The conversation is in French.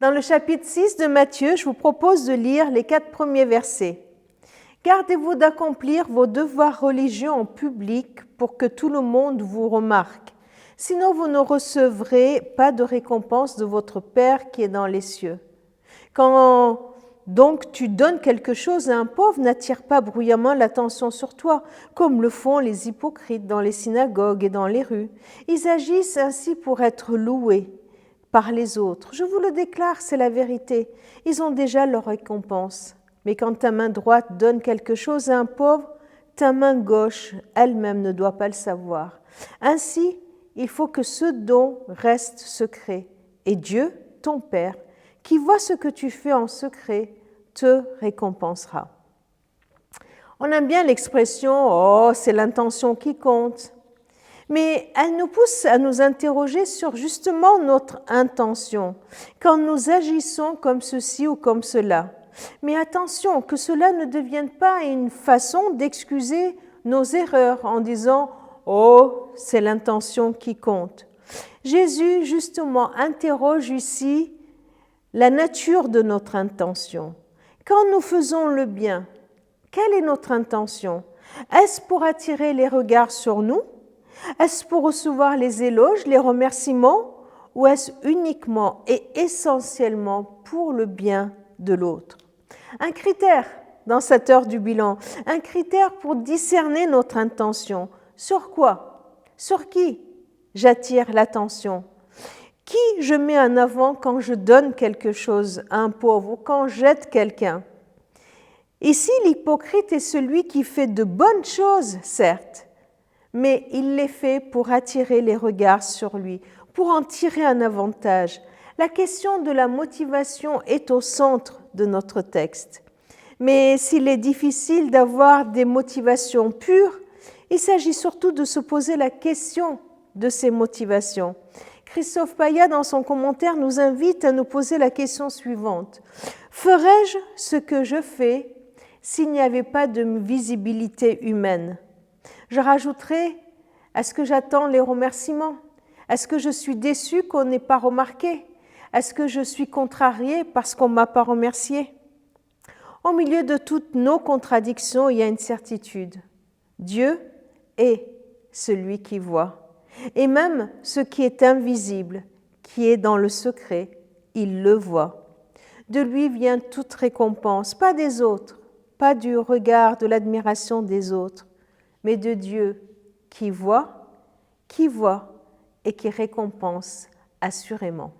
Dans le chapitre 6 de Matthieu, je vous propose de lire les 4 premiers versets. « Gardez-vous d'accomplir vos devoirs religieux en public pour que tout le monde vous remarque. Sinon, vous ne recevrez pas de récompense de votre Père qui est dans les cieux. Quand donc tu donnes quelque chose à un pauvre, n'attire pas bruyamment l'attention sur toi, comme le font les hypocrites dans les synagogues et dans les rues. Ils agissent ainsi pour être loués par les autres. Je vous le déclare, c'est la vérité. Ils ont déjà leur récompense. Mais quand ta main droite donne quelque chose à un pauvre, ta main gauche elle-même ne doit pas le savoir. Ainsi, il faut que ce don reste secret. Et Dieu, ton Père, qui voit ce que tu fais en secret, te récompensera. » On aime bien l'expression « Oh, c'est l'intention qui compte ». Mais elle nous pousse à nous interroger sur justement notre intention, quand nous agissons comme ceci ou comme cela. Mais attention, que cela ne devienne pas une façon d'excuser nos erreurs en disant « Oh, c'est l'intention qui compte ». Jésus, justement, interroge ici la nature de notre intention. Quand nous faisons le bien, quelle est notre intention? Est-ce pour attirer les regards sur nous? Est-ce pour recevoir les éloges, les remerciements? Ou est-ce uniquement et essentiellement pour le bien de l'autre? Un critère dans cette heure du bilan, un critère pour discerner notre intention. Sur quoi? Sur qui j'attire l'attention? Qui je mets en avant quand je donne quelque chose à un pauvre ou quand j'aide quelqu'un? Ici, l'hypocrite est celui qui fait de bonnes choses, certes, mais il les fait pour attirer les regards sur lui, pour en tirer un avantage. La question de la motivation est au centre de notre texte. Mais s'il est difficile d'avoir des motivations pures, il s'agit surtout de se poser la question de ces motivations. Christophe Paya, dans son commentaire, nous invite à nous poser la question suivante. Ferais-je ce que je fais s'il n'y avait pas de visibilité humaine? Je rajouterai, est-ce que j'attends les remerciements? Est-ce que je suis déçu qu'on n'ait pas remarqué? Est-ce que je suis contrarié parce qu'on ne m'a pas remercié? Au milieu de toutes nos contradictions, il y a une certitude. Dieu est celui qui voit. Et même ce qui est invisible, qui est dans le secret, il le voit. De lui vient toute récompense, pas des autres, pas du regard, de l'admiration des autres, mais de Dieu qui voit et qui récompense assurément.